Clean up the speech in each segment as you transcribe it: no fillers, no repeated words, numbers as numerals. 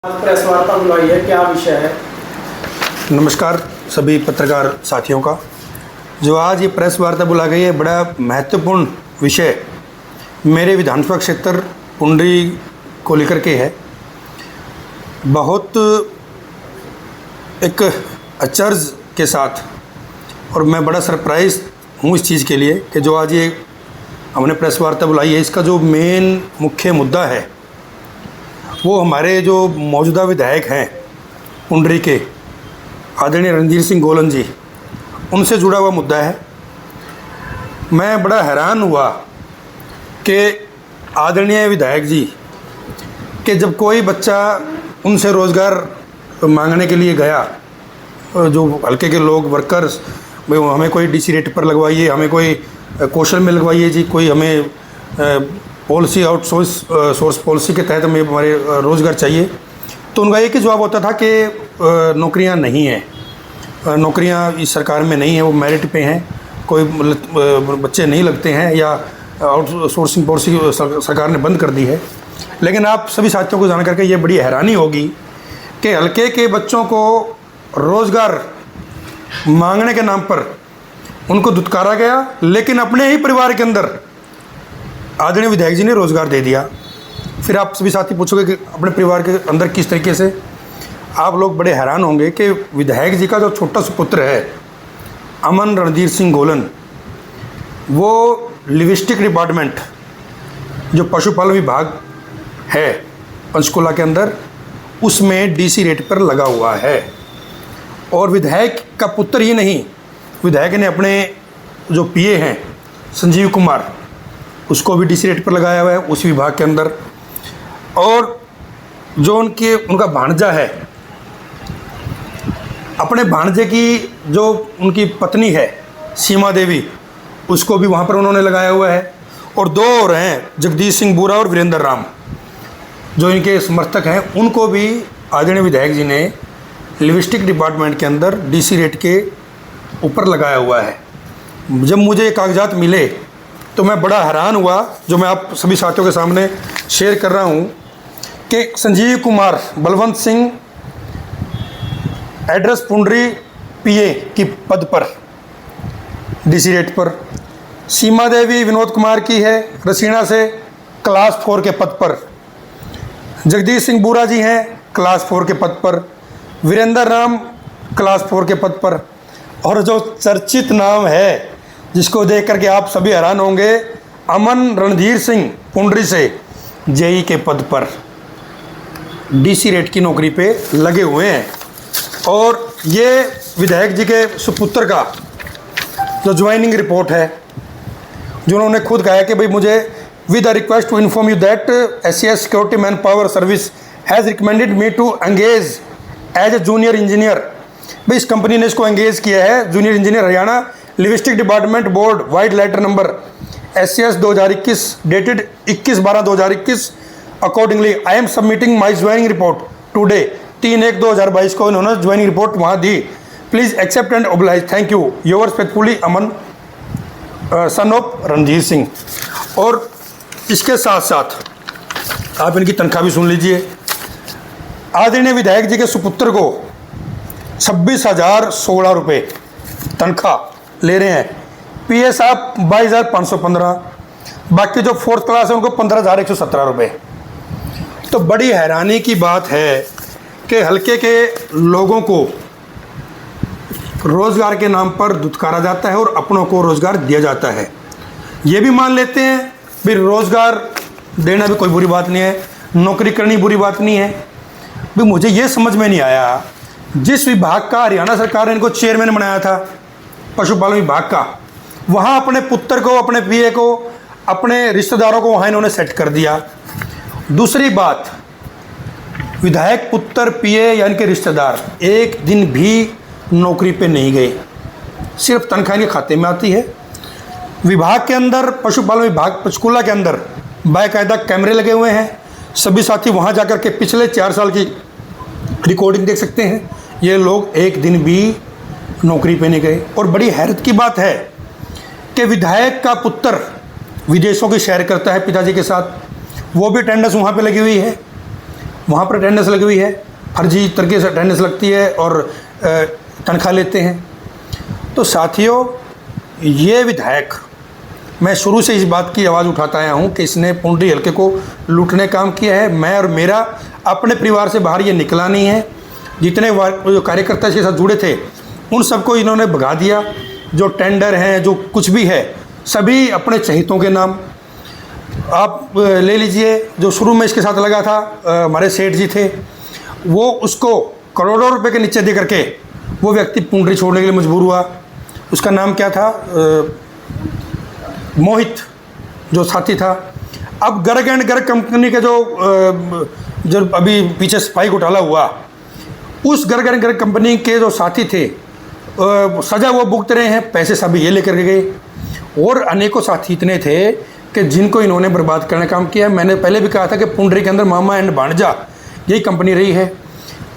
Press वार्ता बुलाई है, क्या विषय है? नमस्कार सभी पत्रकार साथियों का। जो आज ये प्रेस वार्ता बुला गई है, बड़ा महत्वपूर्ण विषय मेरे विधानसभा क्षेत्र पुंडरी को लेकर के है। बहुत एक अचरज के साथ, और मैं बड़ा सरप्राइज हूँ इस चीज़ के लिए कि जो आज ये हमने प्रेस वार्ता बुलाई है, इसका जो मेन मुख्य मुद्दा है वो हमारे जो मौजूदा विधायक हैं पुंडरी के आदरणीय रणधीर सिंह गोलन जी, उनसे जुड़ा हुआ मुद्दा है। मैं बड़ा हैरान हुआ कि आदरणीय विधायक जी कि जब कोई बच्चा उनसे रोज़गार मांगने के लिए गया, जो हल्के के लोग वर्कर्स, भाई हमें कोई डीसी रेट पर लगवाइए, हमें कोई कौशल में लगवाइए जी, कोई हमें पॉलिसी सोर्स पॉलिसी के तहत हमें हमारे रोज़गार चाहिए, तो उनका एक ही जवाब होता था कि नौकरियां नहीं हैं, नौकरियां इस सरकार में नहीं है, वो मेरिट पे हैं, कोई बच्चे नहीं लगते हैं, या आउटसोर्सिंग पॉलिसी सरकार ने बंद कर दी है। लेकिन आप सभी साथियों को जान करके ये बड़ी हैरानी होगी कि हल्के के बच्चों को रोज़गार मांगने के नाम पर उनको दुत्कारा गया, लेकिन अपने ही परिवार के अंदर आदरणीय विधायक जी ने रोज़गार दे दिया। फिर आप सभी साथी पूछोगे कि अपने परिवार के अंदर किस तरीके से, आप लोग बड़े हैरान होंगे कि विधायक जी का जो छोटा सुपुत्र है अमन रणधीर सिंह गोलन, वो लिविस्टिक डिपार्टमेंट जो पशुपालन विभाग है पंचकुला के अंदर, उसमें डीसी रेट पर लगा हुआ है। और विधायक का पुत्र ही नहीं, विधायक ने अपने जो पीए हैं संजीव कुमार, उसको भी डीसी रेट पर लगाया हुआ है उस विभाग के अंदर। और जो उनका भांजा है, अपने भांजे की जो उनकी पत्नी है सीमा देवी, उसको भी वहाँ पर उन्होंने लगाया हुआ है। और दो और हैं, जगदीश सिंह बुरा और वीरेंद्र राम, जो इनके समर्थक हैं, उनको भी आदरणीय विधायक जी ने लिविस्टिक डिपार्टमेंट के अंदर डीसी रेट के ऊपर लगाया हुआ है। जब मुझे ये कागजात मिले तो मैं बड़ा हैरान हुआ, जो मैं आप सभी साथियों के सामने शेयर कर रहा हूँ कि संजीव कुमार बलवंत सिंह, एड्रेस पुंडरी, पीए की पद पर डीसी रेट पर। सीमा देवी विनोद कुमार की है रसीना से, क्लास 4 के पद पर। जगदीश सिंह बुरा जी हैं क्लास 4 के पद पर। वीरेंद्र राम क्लास 4 के पद पर। और जो चर्चित नाम है जिसको देख करके आप सभी हैरान होंगे, अमन रणधीर सिंह पुंडरी से जेई के पद पर डीसी रेट की नौकरी पे लगे हुए हैं। और ये विधायक जी के सुपुत्र का जो ज्वाइनिंग रिपोर्ट है, जो उन्होंने खुद कहा है कि भाई मुझे with a request to inform you that SCS security man power service has recommended me to engage as a junior engineer. भाई इस कंपनी ने इसको एंगेज किया है, junior engineer Haryana livestock department board, vide letter number SCS 2021 dated 21/12/2021। Accordingly I am submitting my joining report today 3/1/2022 को इन्होंने joining report वहाँ दी। Please accept and oblige, thank you, yours faithfully Aman son of Randhir Singh. और इसके साथ साथ आप इनकी तनख्वाह भी सुन लीजिए। आदरणीय विधायक जी के सुपुत्र को 26,016 रुपये तनख्वाह ले रहे हैं। पीए साहब 22,515, बाकी जो 4th क्लास है उनको 15,117 रुपये। तो बड़ी हैरानी की बात है कि हल्के के लोगों को रोज़गार के नाम पर दुत्कारा जाता है और अपनों को रोज़गार दिया जाता है। ये भी मान लेते हैं फिर रोज़गार देना भी कोई बुरी बात नहीं है, नौकरी करनी बुरी बात नहीं है। भी मुझे ये समझ में नहीं आया, जिस विभाग का हरियाणा सरकार ने इनको चेयरमैन बनाया था पशुपालन विभाग का, वहाँ अपने पुत्र को, अपने पीए को, अपने रिश्तेदारों को वहाँ इन्होंने सेट कर दिया। दूसरी बात, विधायक पुत्र, पीए या इनके रिश्तेदार एक दिन भी नौकरी पे नहीं गए, सिर्फ तनख्वाह इनके खाते में आती है। विभाग के अंदर, पशुपालन विभाग पंचकुला के अंदर बाकायदा कैमरे लगे हुए हैं। सभी साथी वहाँ जाकर के पिछले 4 साल की रिकॉर्डिंग देख सकते हैं। ये लोग एक दिन भी नौकरी पे नहीं गए। और बड़ी हैरत की बात है कि विधायक का पुत्र विदेशों की सैर करता है पिताजी के साथ, वो भी अटेंडेंस वहाँ पे लगी हुई है। वहाँ पर अटेंडेंस लगी हुई है, फर्जी तरीके से अटेंडेंस लगती है और तनख्वाह लेते हैं। तो साथियों, ये विधायक, मैं शुरू से इस बात की आवाज़ उठाता आया हूँ कि इसने पुंडरी हलके को लूटने काम किया है। मैं और मेरा अपने परिवार से बाहर ये निकला नहीं है। जितने जो कार्यकर्ता इसके साथ जुड़े थे उन सबको इन्होंने भगा दिया। जो टेंडर हैं, जो कुछ भी है, सभी अपने चहितों के नाम। आप ले लीजिए, जो शुरू में इसके साथ लगा था हमारे सेठ जी थे, वो उसको करोड़ों रुपए के नीचे दे करके वो व्यक्ति पुंडरी छोड़ने के लिए मजबूर हुआ। उसका नाम क्या था, मोहित, जो साथी था। अब गर्ग एंड गर्ग कंपनी के जो अभी पीछे सफाई घोटाला हुआ, उस गर्ग एंड गर्ग कंपनी के जो साथी थे, सज़ा वो भुगत रहे हैं, पैसे सभी ये लेकर के गए। और अनेकों साथी इतने थे कि जिनको इन्होंने बर्बाद करने का काम किया। मैंने पहले भी कहा था कि पुंडरी के अंदर मामा एंड भांजा यही कंपनी रही है।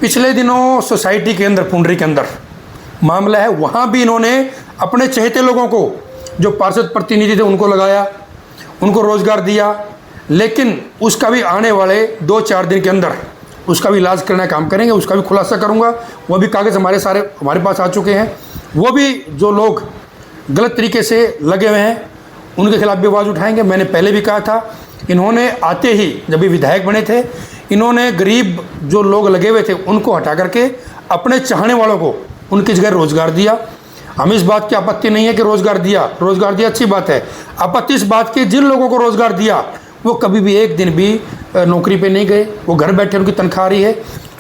पिछले दिनों सोसाइटी के अंदर, पुंडरी के अंदर मामला है, वहाँ भी इन्होंने अपने चहेते लोगों को, जो पार्षद प्रतिनिधि थे, उनको लगाया, उनको रोज़गार दिया। लेकिन उसका भी आने वाले 2-4 दिन के अंदर उसका भी इलाज करने का काम करेंगे, उसका भी खुलासा करूंगा। वो भी कागज़ हमारे पास आ चुके हैं। वो भी जो लोग गलत तरीके से लगे हुए हैं उनके खिलाफ भी आवाज़ उठाएंगे। मैंने पहले भी कहा था, इन्होंने आते ही, जब भी विधायक बने थे, इन्होंने गरीब जो लोग लगे हुए थे उनको हटा करके अपने चाहने वालों को उनकी जगह रोज़गार दिया। हमें इस बात की आपत्ति नहीं है कि रोज़गार दिया अच्छी बात है। आपत्ति इस बात की, जिन लोगों को रोज़गार दिया वो कभी भी एक दिन भी नौकरी पे नहीं गए, वो घर बैठे उनकी तनख्वाह आ रही है।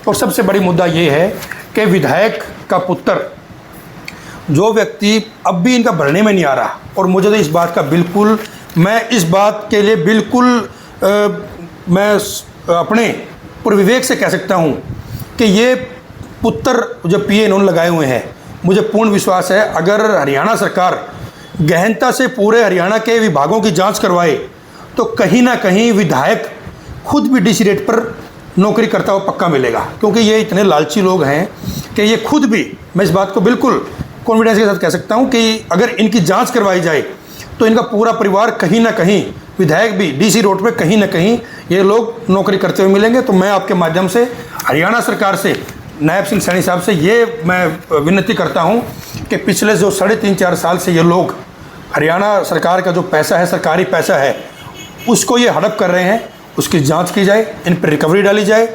और सबसे बड़ी मुद्दा ये है कि विधायक का पुत्र, जो व्यक्ति अब भी इनका भरने में नहीं आ रहा, और मुझे तो इस बात का बिल्कुल, मैं इस बात के लिए बिल्कुल मैं अपने पूरे विवेक से कह सकता हूँ कि ये पुत्र जो पीए इन्होंने लगाए हुए हैं, मुझे पूर्ण विश्वास है अगर हरियाणा सरकार गहनता से पूरे हरियाणा के विभागों की जांच करवाए तो कहीं ना कहीं विधायक खुद भी डीसी रेट पर नौकरी करता हुआ पक्का मिलेगा। क्योंकि ये इतने लालची लोग हैं कि ये खुद भी, मैं इस बात को बिल्कुल कॉन्फिडेंस के साथ कह सकता हूँ कि अगर इनकी जांच करवाई जाए तो इनका पूरा परिवार कहीं ना कहीं, विधायक भी डीसी रोड पे कहीं ना कहीं ये लोग नौकरी करते हुए मिलेंगे। तो मैं आपके माध्यम से हरियाणा सरकार से, नायब सिंह सैनी साहब से ये मैं विनती करता हूँ कि पिछले जो 3.5-4 साल से ये लोग हरियाणा सरकार का जो पैसा है, सरकारी पैसा है, उसको ये हड़प कर रहे हैं, उसकी जांच की जाए, इन पर रिकवरी डाली जाए,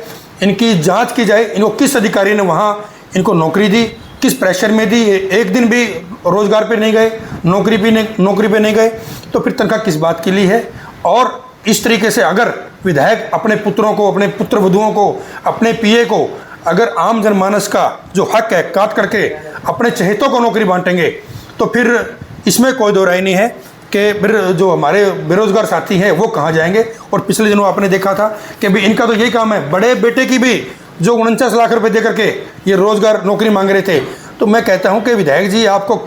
इनकी जांच की जाए। इनको किस अधिकारी ने वहाँ इनको नौकरी दी, किस प्रेशर में दी, एक दिन भी रोज़गार पे नहीं गए, नौकरी पे नहीं गए, तो फिर तनख्वाह किस बात के लिए है। और इस तरीके से अगर विधायक अपने पुत्रों को, अपने पुत्र वधुओं को, अपने पीए को, अगर आम जनमानस का जो हक है काट करके अपने चहेतों को नौकरी बांटेंगे तो फिर इसमें कोई दो राय नहीं है कि फिर जो हमारे बेरोजगार साथी हैं वो कहाँ जाएंगे। और पिछले दिनों आपने देखा था कि भी इनका तो यही काम है, बड़े बेटे की भी जो 49 लाख रुपए दे करके ये रोज़गार नौकरी मांग रहे थे। तो मैं कहता हूँ कि विधायक जी, आपको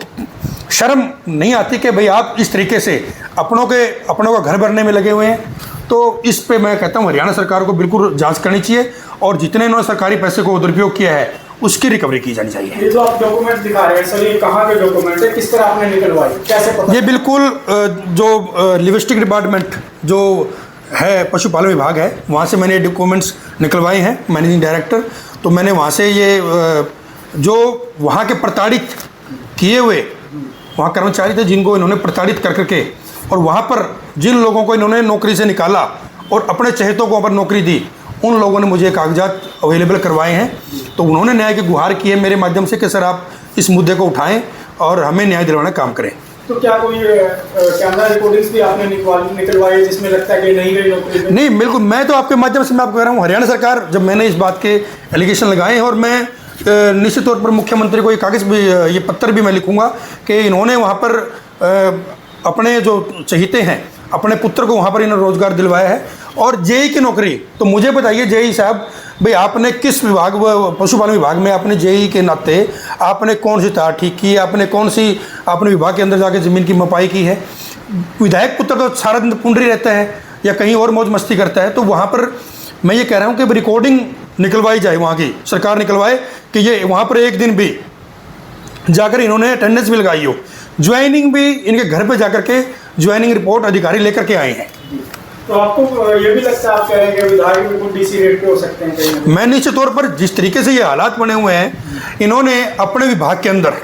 शर्म नहीं आती कि भाई आप इस तरीके से अपनों का घर भरने में लगे हुए हैं। तो इस पे मैं कहता हूँ हरियाणा सरकार को बिल्कुल जांच करनी चाहिए और जितने इन्होंने सरकारी पैसे को दुरुपयोग किया है उसकी रिकवरी की जानी चाहिए। ये जो आप डॉक्यूमेंट दिखा रहे हैं सर, ये कहाँ के डॉक्यूमेंट है, किस तरह आपने निकलवाई, कैसे पता? ये बिल्कुल जो लिविस्टिक डिपार्टमेंट जो है, पशुपालन विभाग है, वहाँ से मैंने डॉक्यूमेंट्स निकलवाए हैं, मैनेजिंग डायरेक्टर। तो मैंने वहाँ से ये जो वहाँ के प्रताड़ित किए हुए वहाँ कर्मचारी थे जिनको इन्होंने प्रताड़ित कर करके और वहाँ पर जिन लोगों को इन्होंने नौकरी से निकाला और अपने चहेतों को पर नौकरी दी, उन लोगों ने मुझे कागजात अवेलेबल करवाए हैं। तो उन्होंने न्याय की गुहार की है मेरे माध्यम से कि सर आप इस मुद्दे को उठाएं और हमें न्याय दिलवाने का काम करें। तो क्या कोई कैमरा रिकॉर्डिंग्स भी आपने निकलवाई जिसमें लगता है कि नहीं गई नौकरी पे? नहीं, बिल्कुल, मैं तो आपके माध्यम से मैं आपको कह रहा हूँ, हरियाणा सरकार, जब मैंने इस बात के एलिगेशन लगाए हैं और मैं निश्चित तौर पर मुख्यमंत्री को ये कागज़ भी, ये पत्र भी मैं लिखूँगा कि इन्होंने वहाँ पर अपने जो चहीते हैं, अपने पुत्र को वहाँ पर इन्होंने रोज़गार दिलवाया है। और जेई की नौकरी, तो मुझे बताइए जेई साहब, भाई आपने किस विभाग, पशुपालन विभाग में आपने जेई के नाते आपने कौन सी तार ठीक की है, आपने कौन सी आपने विभाग के अंदर जाके ज़मीन की मपाई की है? विधायक पुत्र तो सारा दिन पुंडरी रहता है या कहीं और मौज मस्ती करता है। तो वहाँ पर मैं ये कह रहा हूँ कि रिकॉर्डिंग निकलवाई जाए, वहाँ की सरकार निकलवाए कि ये वहाँ पर एक दिन भी जाकर इन्होंने अटेंडेंस भी लगाई हो, ज्वाइनिंग भी इनके घर पे जाकर के ज्वाइनिंग रिपोर्ट अधिकारी लेकर के आए हैं। तो आपको ये भी लगता है, आप कह रहे हैं कि विधायक बिल्कुल डीसी रेट पे हो सकते हैं कहीं ना कहीं? मैं निश्चित तौर पर जिस तरीके से ये हालात बने हुए हैं, इन्होंने अपने विभाग के अंदर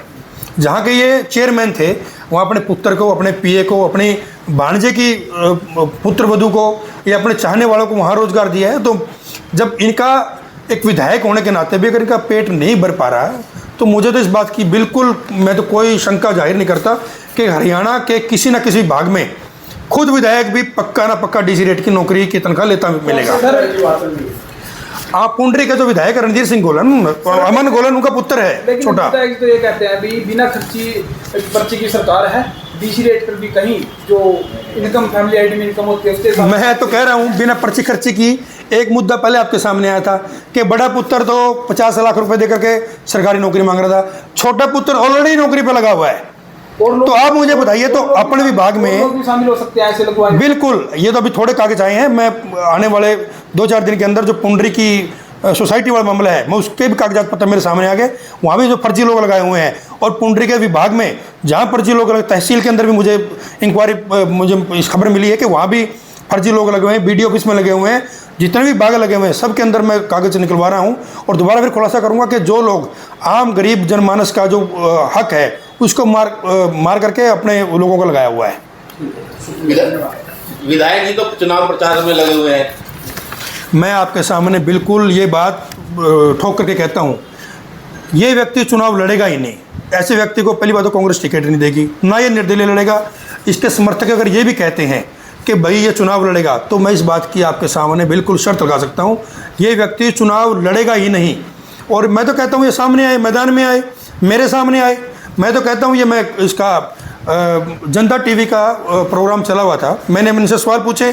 जहाँ के ये चेयरमैन थे वहाँ अपने पुत्र को, अपने पीए को, अपनी भांजे की पुत्र वधू को या अपने चाहने वालों को वहाँ रोजगार दिया है। तो जब इनका एक विधायक होने के नाते भी अगर इनका पेट नहीं भर पा रहा है तो मुझे तो इस बात की बिल्कुल, मैं तो कोई शंका जाहिर नहीं करता कि हरियाणा के किसी न किसी भाग में खुद विधायक भी पक्का ना पक्का डीसी रेट की नौकरी की तनख्वाह लेता मिलेगा। आप पुंडरी का जो विधायक रणधीर सिंह गोलन, अमन गोलन उनका पुत्र है छोटा। लेकिन तो ये कहते हैं अभी बिना खर्ची पर्ची की सरकार है, डीसी रेट पर भी कहीं जो इनकम, फैमिली आइटम इनकम होती है उसके मैं तो कह रहा हूँ बिना पर्ची खर्ची की। एक मुद्दा पहले आपके सामने आया था कि बड़ा पुत्र तो 50 लाख रुपए देकर के सरकारी नौकरी मांग रहा था, छोटा पुत्र ऑलरेडी नौकरी पे लगा हुआ है। तो आप मुझे बताइए, तो अपने विभाग में शामिल हो सकते हैं ऐसे लगवाए? बिल्कुल, ये तो अभी थोड़े कागज आए हैं। मैं आने वाले 2-4 दिन के अंदर जो पुंडरी की सोसाइटी वाला मामला है, मैं उसके भी कागजात पत्र मेरे सामने आ गए। वहाँ भी जो फर्जी लोग लगाए हुए हैं, और पुंडरी के विभाग में जहाँ फर्जी लोग लगे, तहसील के अंदर भी मुझे इंक्वायरी, मुझे इस खबर मिली है कि वहाँ भी फर्जी लोग लगे हुए हैं, BDO ऑफिस में लगे हुए हैं, जितने भी बाग लगे हुए हैं सब के अंदर मैं कागज निकलवा रहा हूँ। और दोबारा फिर खुलासा करूँगा कि जो लोग आम गरीब जनमानस का जो हक है उसको मार करके अपने लोगों को लगाया हुआ है। विधायक जी तो चुनाव प्रचार में लगे हुए हैं। मैं आपके सामने बिल्कुल ये बात ठोक करके कहता हूँ, ये व्यक्ति चुनाव लड़ेगा ही नहीं। ऐसे व्यक्ति को पहली बात तो कांग्रेस टिकट नहीं देगी, ना ये निर्दलीय लड़ेगा। इसके समर्थक अगर ये भी कहते हैं कि भाई ये चुनाव लड़ेगा, तो मैं इस बात की आपके सामने बिल्कुल शर्त लगा सकता हूँ, ये व्यक्ति चुनाव लड़ेगा ही नहीं। और मैं तो कहता हूँ ये सामने आए, मैदान में आए, मेरे सामने आए। मैं तो कहता हूँ ये, मैं इसका जनता टीवी का प्रोग्राम चला हुआ था, मैंने इनसे सवाल पूछे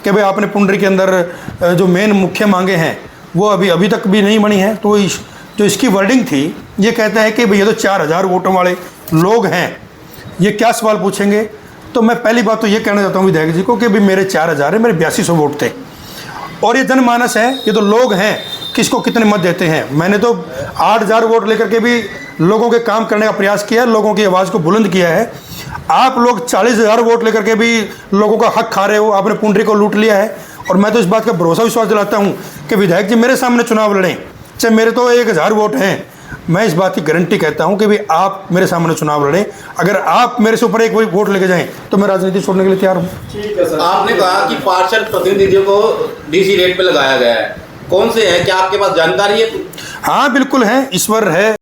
कि भाई आपने पुंडरी के अंदर जो मेन मुख्य मांगे हैं वो अभी तक भी नहीं बनी है। तो जो इसकी वर्डिंग थी, ये कहता है कि भाई ये तो 4000 वोटों वाले लोग हैं, ये क्या सवाल पूछेंगे। तो मैं पहली बात तो ये कहना चाहता हूँ विधायक जी को कि भाई मेरे 4000 है, मेरे 8200 वोट थे, और ये जनमानस है, ये तो लोग हैं, किसको कितने मत देते हैं। मैंने तो 8000 वोट लेकर के भी लोगों के काम करने का प्रयास किया, लोगों की आवाज़ को बुलंद किया है। आप लोग 40,000 वोट लेकर के भी लोगों का हक खा रहे हो, आपने पुंडरी को लूट लिया है। और मैं तो इस बात का भरोसा विश्वास दिलाता हूँ कि विधायक जी मेरे सामने चुनाव लड़ें, चाहे मेरे तो 1000 वोट हैं, मैं इस बात की गारंटी कहता हूं कि भाई आप मेरे सामने चुनाव लड़ें। अगर आप मेरे से ऊपर एक वोट लेके जाएं तो मैं राजनीति छोड़ने के लिए तैयार हूं। ठीक है सर। आपने कहा कि पार्षद प्रतिनिधियों को डीसी रेट पे लगाया गया है, कौन से हैं, क्या आपके पास जानकारी है? हाँ बिल्कुल है, ईश्वर है।